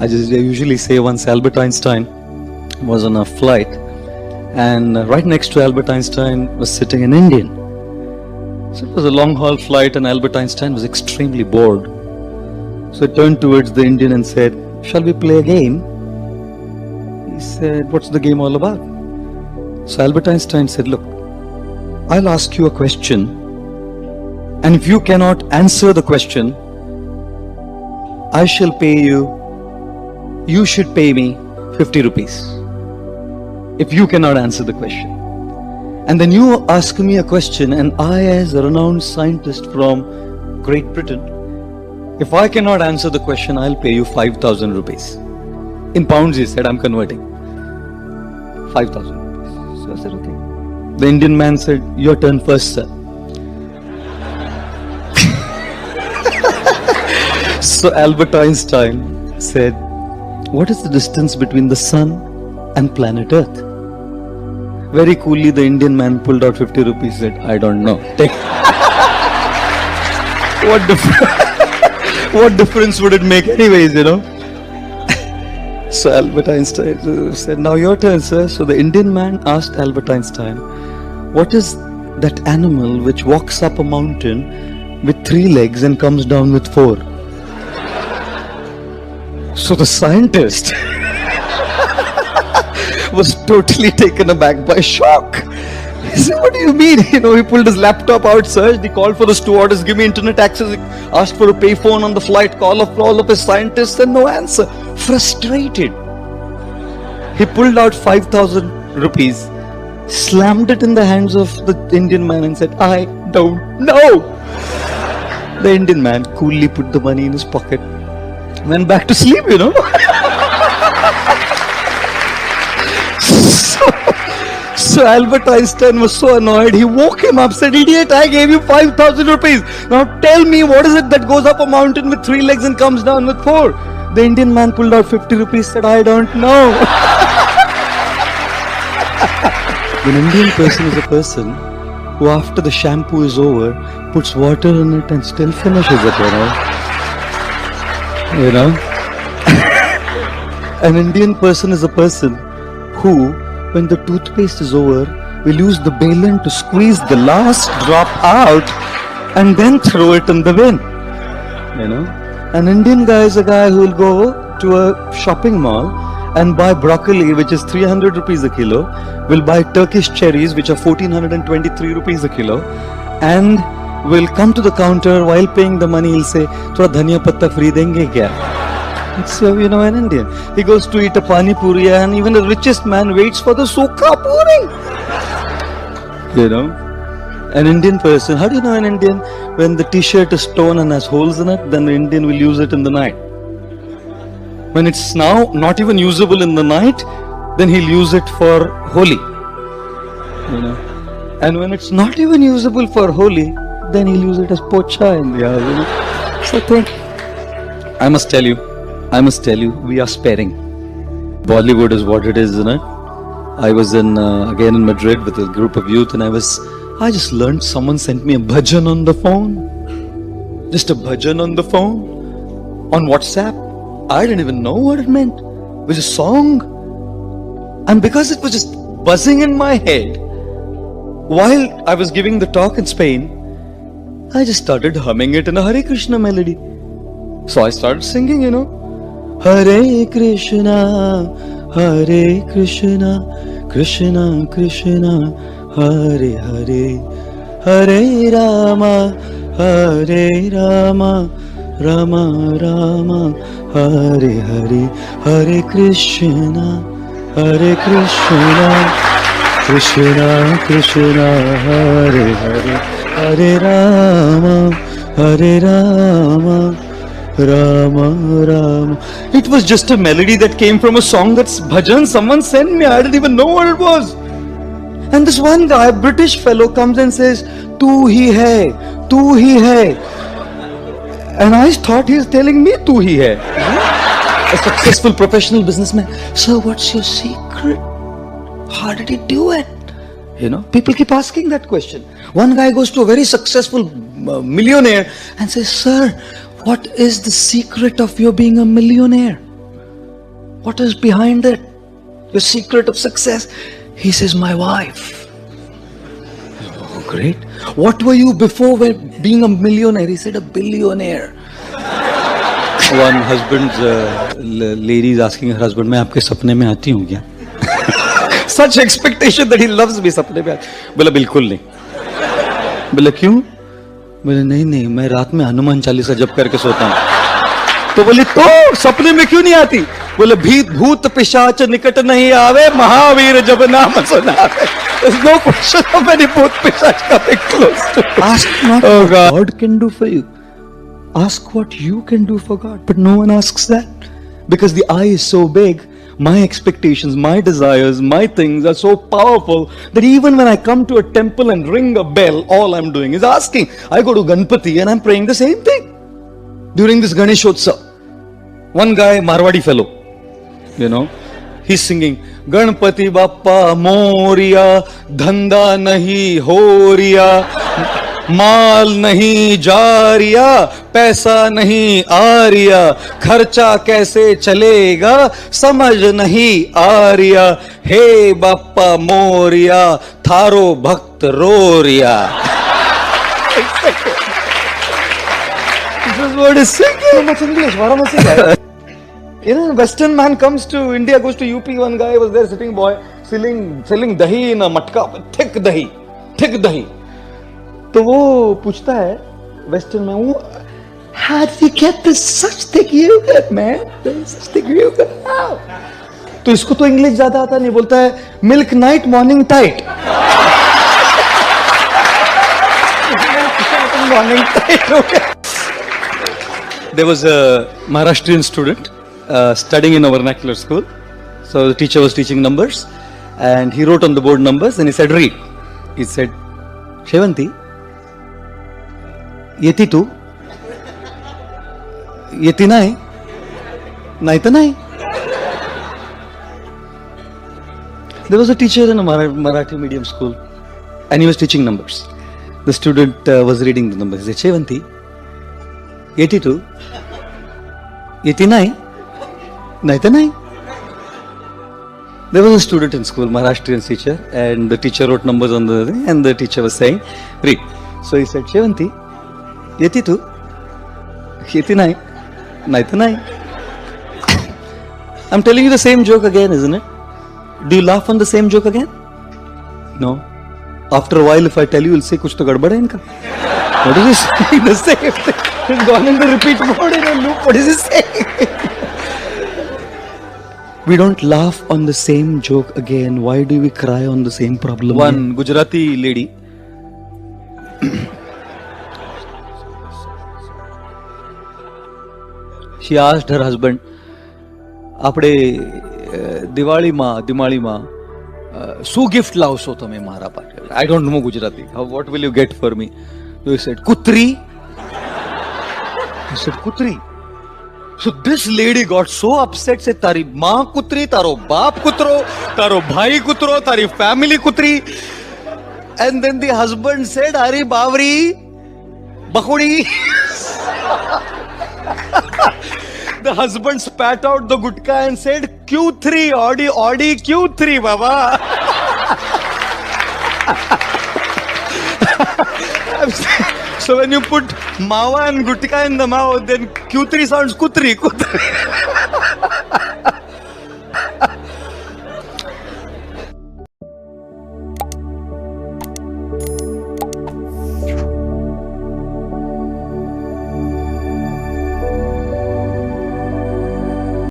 I usually say once Albert Einstein was on a flight, and right next to Albert Einstein was sitting an Indian. So it was a long haul flight, and Albert Einstein was extremely bored. So he turned towards the Indian and said, "Shall we play a game?" He said, "What's the game all about?" So Albert Einstein said, "Look, I'll ask you a question, and if you cannot answer the question, I shall pay you. You should pay me 50 rupees if you cannot answer the question. And then you ask me a question, and I, as a renowned scientist from Great Britain, if I cannot answer the question, I'll pay you 5,000 rupees. In pounds, he said, I'm converting. 5,000 rupees. So I said, okay. The Indian man said, your turn first, sir. So Albert Einstein said, what is the distance between the sun and planet Earth? Very coolly, the Indian man pulled out 50 rupees, said, I don't know. Take. What difference would it make anyways, you know? So Albert Einstein said, now your turn, sir. So the Indian man asked Albert Einstein, what is that animal which walks up a mountain with 3 legs and comes down with 4? So the scientist was totally taken aback by shock. He said, what do you mean? You know, he pulled his laptop out, searched, he called for the stewardess, give me internet access, he asked for a payphone on the flight, call of all of his scientists, and no answer. Frustrated, he pulled out 5,000 rupees, slammed it in the hands of the Indian man and said, I don't know. The Indian man coolly put the money in his pocket, went back to sleep, you know. So Albert Einstein was so annoyed, he woke him up, said, idiot, I gave you 5,000 rupees. Now tell me, what is it that goes up a mountain with 3 legs and comes down with 4? The Indian man pulled out 50 rupees, said, I don't know. An Indian person is a person who, after the shampoo is over, puts water in it and still finishes it, you know. An Indian person is a person who, when the toothpaste is over, will use the baleen to squeeze the last drop out and then throw it in the bin. You know, an Indian guy is a guy who will go to a shopping mall and buy broccoli, which is 300 rupees a kilo, will buy Turkish cherries, which are 1423 rupees a kilo, and will come to the counter while paying the money, he'll say, "Thoda dhaniya patta free denge kya?" So, you know, an Indian, he goes to eat a pani puri, and even the richest man waits for the sukha puri. You know, an Indian person, how do you know an Indian? When the t-shirt is torn and has holes in it, then the Indian will use it in the night. When it's now not even usable in the night, then he'll use it for Holi. You know, and when it's not even usable for Holi, then he'll use it as pocha in the house. You know? So I think, I must tell you, we are sparing. Bollywood is what it is, isn't it? I was again in Madrid with a group of youth, and I just learned, someone sent me a bhajan on the phone. Just a bhajan on the phone, on WhatsApp. I didn't even know what it meant. It was a song. And because it was just buzzing in my head, while I was giving the talk in Spain, I just started humming it in a Hare Krishna melody. So I started singing, you know. Hare Krishna, Krishna Krishna, Hare Hare, Hare Rama, Rama Rama, Hare Hare, Hare Krishna, Krishna Krishna, Hare Hare, Hare Rama, Rama Rama. It was just a melody that came from a song that's bhajan someone sent me. I didn't even know what it was. And this one guy, a British fellow, comes and says, "Tu hi hai, tu hi hai." And I thought he's telling me "tu hi hai." A successful professional businessman. So what's your secret? How did he do it? You know, people keep asking that question. One guy goes to a very successful millionaire and says, "Sir, what is the secret of your being a millionaire?" What is behind it? The secret of success? He says, my wife. Oh, great. What were you before being a millionaire? He said, a billionaire. One husband's lady is asking her husband, मैं आपके सपने में आती हूँ क्या? Such expectation that he loves me. सपने में बोला बिल्कुल नहीं. बोला क्यों? बोले नहीं मैं रात में हनुमान चालीसा जप करके सोता हूँ. तो बोली तो सपने में क्यों नहीं आती? बोले भूत पिशाच निकट नहीं आवे, महावीर जब नाम सुनावे. There's no question of any bhoot piशाच coming close to you. Ask not what God can do for you. Ask what you can do for God. But no one asks that. Because the I is so big, my expectations, my desires, my things are so powerful that even when I come to a temple and ring a bell, all I'm doing is asking. I go to Ganpati and I'm praying the same thing. During this Ganeshotsav, one guy, Marwadi fellow, he's singing, Ganpati Bappa Moria, Dhanda nahi horiya, माल नहीं जा रिया, पैसा नहीं आ रिया, खर्चा कैसे चलेगा समझ नहीं आ रिया, हे बाप्पा मोरिया थारो भक्त रो रिया. This is what is singing. So much English. Varanasi guy. Western man comes to India, goes to UP. One guy was there, sitting boy, selling dahi in a matka, thick dahi. तो वो पूछता है western में, वो how did you get this such thick yogurt man, such thick yogurt? तो इसको तो English ज्यादा आता नहीं, बोलता है milk night morning tight. Morning tight. There was a Maharashtrian student studying in a vernacular school. So the teacher was teaching numbers and he wrote on the board numbers and he said read. He said Shevanti, येती तू, येती नाही, नाही तर नाही. There was a teacher in a Marathi medium school and he was teaching numbers. The student was reading the numbers. He said, Shevanti, येती तू, येती नाही, नाही तर नाही. There was a student in school, Maharashtrian teacher, and the teacher wrote numbers on the thing and the teacher was saying, read. So he said, Shevanti, येती तू, येती नाही, नाही तर नाही. I'm telling you the same joke again, isn't it? Do you laugh on the same joke again? No. After a while, if I tell you, you'll say, कुछ तो गड़बड़ है इनका. What is he saying? The same thing. He's gone in the repeat mode in a loop. What is he saying? We don't laugh on the same joke again. Why do we cry on the same problem? One Gujarati lady, she asked her husband, આપણે દિવાળીમાં શું gift લાવશો તમે મારા પાસે? I don't know Gujarati. What will you get for me? So he said, kutri. He said, kutri. So this lady got so upset, said, તારી માં કુતરી, તારો બાપ કૂતરો, તારો ભાઈ કૂતરો, તારી family કૂતરી. And then the husband said, અરે Bawri, બકુડી. The husband spat out the gutka and said, Q3, Audi Q3, Baba. So when you put mawa and gutka in the mouth, then Q3 sounds kutri.